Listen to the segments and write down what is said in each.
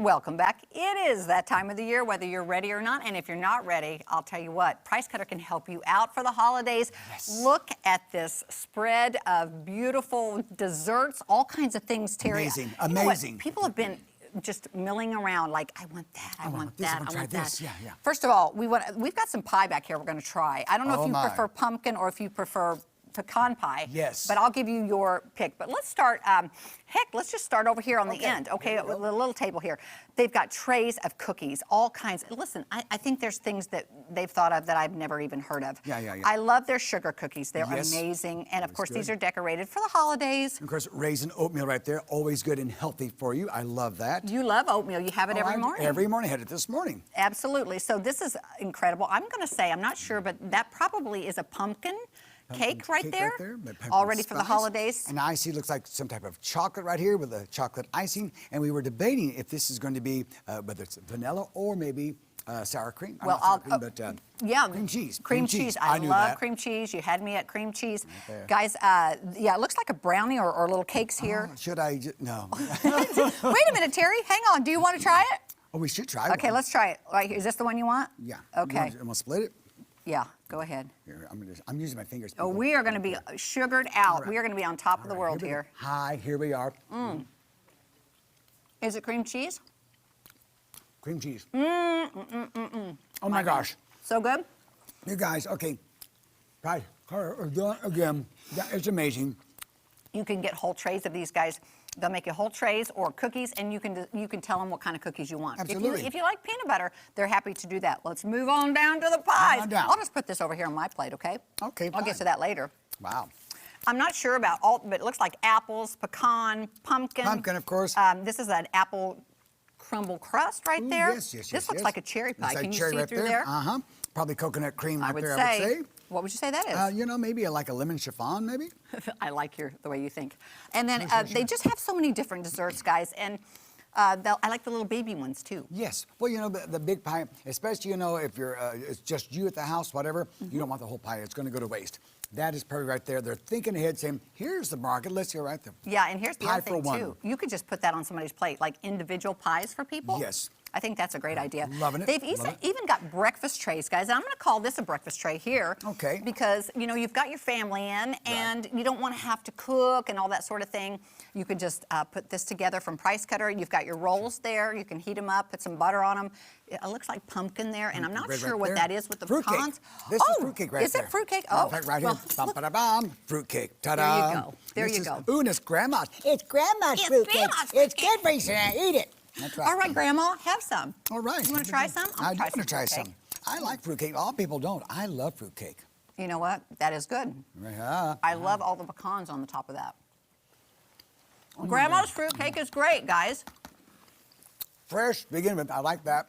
Welcome back. It is that time of the year, whether you're ready or not. And if you're not ready, I'll tell you what, Price Cutter can help you out for the holidays. Yes. Look at this spread of beautiful desserts, all kinds of things, Terry. Amazing, You know what? amazing. People have been just milling around like, I want that, I want this, that, I want I want this. that. Yeah, yeah. First of all, we've got some pie back here we're going to try. I don't know Oh, if you my. prefer pumpkin or if you prefer pecan pie. Yes. But I'll give you your pick. But let's start, let's just start over here on the end, okay? Here we The go. little table here. They've got trays of cookies, all kinds. Listen, I think there's things that they've thought of that I've never even heard of. Yeah. I love their sugar cookies. They're Yes. amazing. And of Always course, these good. are decorated for the holidays. And of course, raisin oatmeal right there, always good and healthy for you. I love that. You love oatmeal. You have it every morning. Every morning. I had it this morning. Absolutely. So this is incredible. I'm going to say, I'm not sure, but that probably is a pumpkin cake right there. with pumpkin All ready for the spice. holidays. And I see it looks like some type of chocolate right here with a chocolate icing. And we were debating if this is going to be, whether it's vanilla or maybe sour cream. Well, Not sour cream, but yeah, cream cheese. Cream cheese. I knew love that. cream cheese. You had me at cream cheese. there. Guys, yeah, it looks like a brownie or little cakes here. Oh, should I? No. Wait a minute, Terry. Hang on. Do you want to try it? Oh, we should try Okay, one. let's try it. Right, is this the one you want? Yeah. Okay. I'm going to split it. Yeah, go ahead. Here, I'm using my fingers. Oh, people. we are going to be sugared out. right. We are going to be on top of the All right, world we here. go. Hi, here we are. Is it cream cheese? Cream cheese. Oh my gosh. So good? You guys, okay. Right, again, it's amazing. You can get whole trays of these guys. They'll make you whole trays or cookies, and you can tell them what kind of cookies you want. Absolutely. If you like peanut butter, they're happy to do that. Let's move on down to the pies. on down. I'll just put this over here on my plate, okay? Okay, I'll fine. get to that later. Wow. I'm not sure about all, but it looks like apples, pecan, pumpkin. Pumpkin, of course. This is an apple crumble crust right Ooh, there. Yes, yes, This looks yes. like a cherry pie. Looks like Can you cherry see right through there? Uh-huh. Probably coconut cream right there, I would say. What would you say that is? You know, maybe like a lemon chiffon, maybe? I like the way you think. And then they just have so many different desserts, guys. And I like the little baby ones, too. Yes. Well, you know, the big pie, especially, you know, if you're, it's just you at the house, whatever, you don't want the whole pie. It's going to go to waste. That is perfect right there. They're thinking ahead, saying, here's the market. Let's go right there. Yeah, and here's the Pie other thing, for one. too. You could just put that on somebody's plate, like individual pies for people. Yes. I think that's a great idea. Loving it, They've love it. even got breakfast trays, guys. And I'm going to call this a breakfast tray here. Okay. Because, you know, you've got your family in, and you don't want to have to cook and all that sort of thing. You could just put this together from Price Cutter. You've got your rolls there. You can heat them up, put some butter on them. It looks like pumpkin there, and I'm not Right sure there. what that is with the Fruitcake. pecans. This is fruitcake right is there. it fruitcake? Matter Oh, of fact, right well, here. Bum, ba, bum, fruitcake. Ta-da. There you go. There This you is- go. Ooh, and it's grandma's. It's grandma's It's fruitcake. grandma's It's fruitcake. good for you, Sarah. Eat it. That's right. All right, Grandma, have some. All right. You want to try some? I do I'll want to try fruitcake. some. I like fruitcake. All people don't. I love fruitcake. You know what? That is good. Yeah. I love all the pecans on the top of that. Grandma's fruitcake is great, guys. Fresh, to begin with. I like that.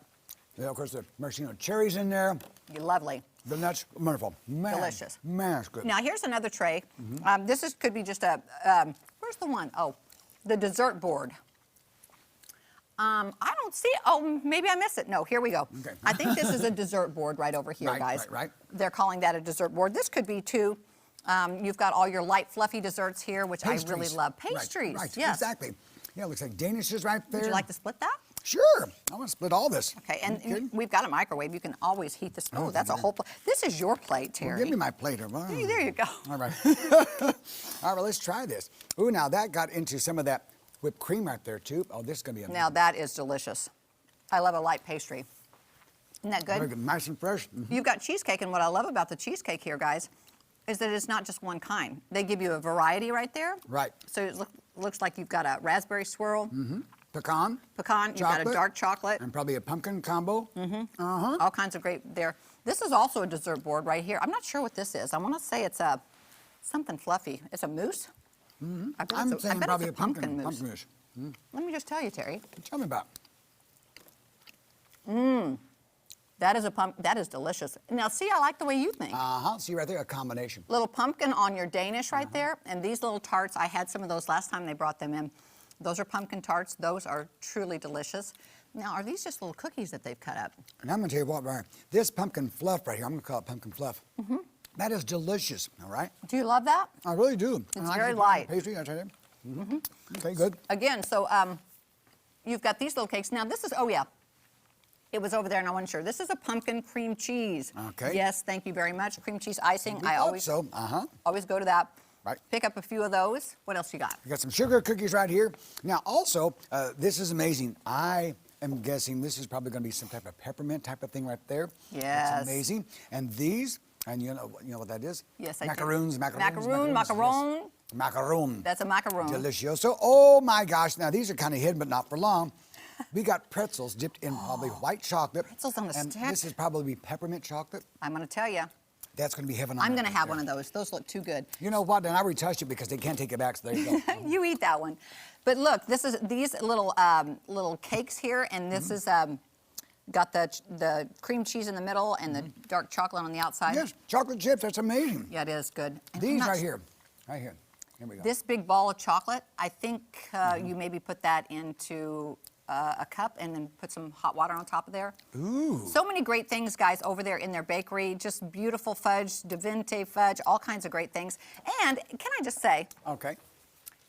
Yeah, of course, the maraschino cherries in there. Lovely. The nuts, wonderful. Man, Delicious. Man, it's good. Now, here's another tray. This could be just a, where's the one? Oh, the dessert board. I don't see it. Oh, maybe I missed it. No, here we go. Okay. I think this is a dessert board right over here, Right, guys. right. They're calling that a dessert board. This could be, too. You've got all your light, fluffy desserts here, which I really love. Right, Pastries, right, yes. exactly. Yeah, it looks like Danishes right there. Would you like to split that? Sure. I want to split all this. Okay, and You kidding? we've got a microwave. You can always heat this. Oh, that's a whole plate. This is your plate, Terry. Well, give me my plate. Hey, there you go. All right. All right, let's try this. Ooh, now that got into some of that whipped cream right there, too. Oh, this is going to be amazing. Now that is delicious. I love a light pastry. Isn't that Very good? good. Nice and fresh. Mhm. You've got cheesecake, and what I love about the cheesecake here, guys, is that it's not just one kind. They give you a variety right there. Right. So it looks like you've got a raspberry swirl, Pecan. pecan, you've got a Chocolate. dark chocolate, And probably a pumpkin combo. all kinds of great there. This is also a dessert board right here. I'm not sure what this is. I want to say it's a something fluffy. It's a mousse. I bet I'm it's saying I bet probably it's a pumpkin mousse. mousse. Let me just tell you, Terry. Tell me about. That is delicious. Now, see, I like the way you think. See right there, a combination. Little pumpkin on your Danish right there. And these little tarts, I had some of those last time they brought them in. Those are pumpkin tarts. Those are truly delicious. Now, are these just little cookies that they've cut up? And I'm going to tell you what, Brian, this pumpkin fluff right here, I'm going to call it pumpkin fluff. That is delicious, all right? Do you love that? I really do. It's And I very like light. Pastry, I tell you. Okay, good. Again, so you've got these little cakes. Now this is, oh yeah, it was over there and I wasn't sure. This is a pumpkin cream cheese. Okay. Yes, thank you very much. Cream cheese icing. I always go to that. Right. Pick up a few of those. What else you got? We got some sugar cookies right here. Now, also, this is amazing. I am guessing this is probably going to be some type of peppermint type of thing right there. Yes. It's amazing. And these, and you know what that is? Yes, I do. Macaroons. Macaroon. Yes. Macaroon. That's a macaroon. Delicioso. Oh my gosh. Now, these are kind of hidden, but not for long. We got pretzels dipped in probably white chocolate. Pretzels on a and stick. This is probably peppermint chocolate. I'm going to tell you. That's going to be heaven on I'm earth going to right have there. one of those. Those look too good. You know what? And I retouched it because they can't take it back, so there you go. You eat that one. But look, this is these little little cakes here, and this is got the cream cheese in the middle and the dark chocolate on the outside. Yes, chocolate chips. That's amazing. Yeah, it is good. And These I'm not right here. Right here. Here we go. This big ball of chocolate, I think you maybe put that into a cup and then put some hot water on top of there. Ooh. So many great things, guys, over there in their bakery. Just beautiful fudge, Divente fudge, all kinds of great things. And can I just say, Okay.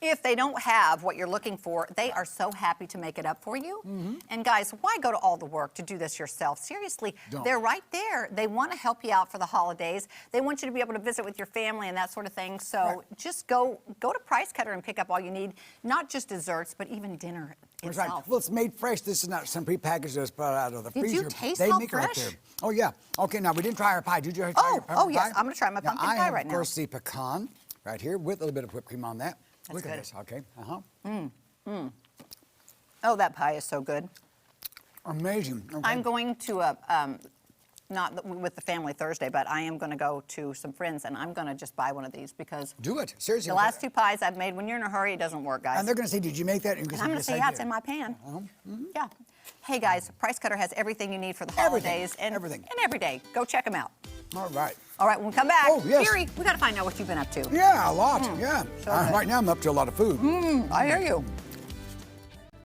if they don't have what you're looking for, they are so happy to make it up for you. And guys, why go to all the work to do this yourself? Seriously, Don't. they're right there. They want to help you out for the holidays. They want you to be able to visit with your family and that sort of thing. So Right. just go to Price Cutter and pick up all you need, not just desserts, but even dinner That's right. itself. Well, it's made fresh. This is not some prepackaged that's brought out of the Did you freezer. taste they how make it right fresh? there. Oh, yeah. Okay, now we didn't try our pie. Did you try Oh, your pumpkin yes. pie? I'm gonna try my pumpkin I pie have, right of now. course, the pecan right here with a little bit of whipped cream on that. That's Look good. at this. Okay. Oh, that pie is so good. Amazing. Okay. I'm going to not with the family Thursday, but I am going to go to some friends and I'm going to just buy one of these because Do it. Seriously. the last two pies I've made, when you're in a hurry, it doesn't work, guys. And they're going to say, did you make that? And I'm going to say, yeah, it's in my pan. Yeah. Hey, guys, Price Cutter has everything you need for the Everything. holidays. And, Everything. And every day. Go check them out. All right. All right, when we come back, Oh, yes. Gary, we got to find out what you've been up to. Yeah, a lot. Yeah. so good. Right now I'm up to a lot of food. I hear you.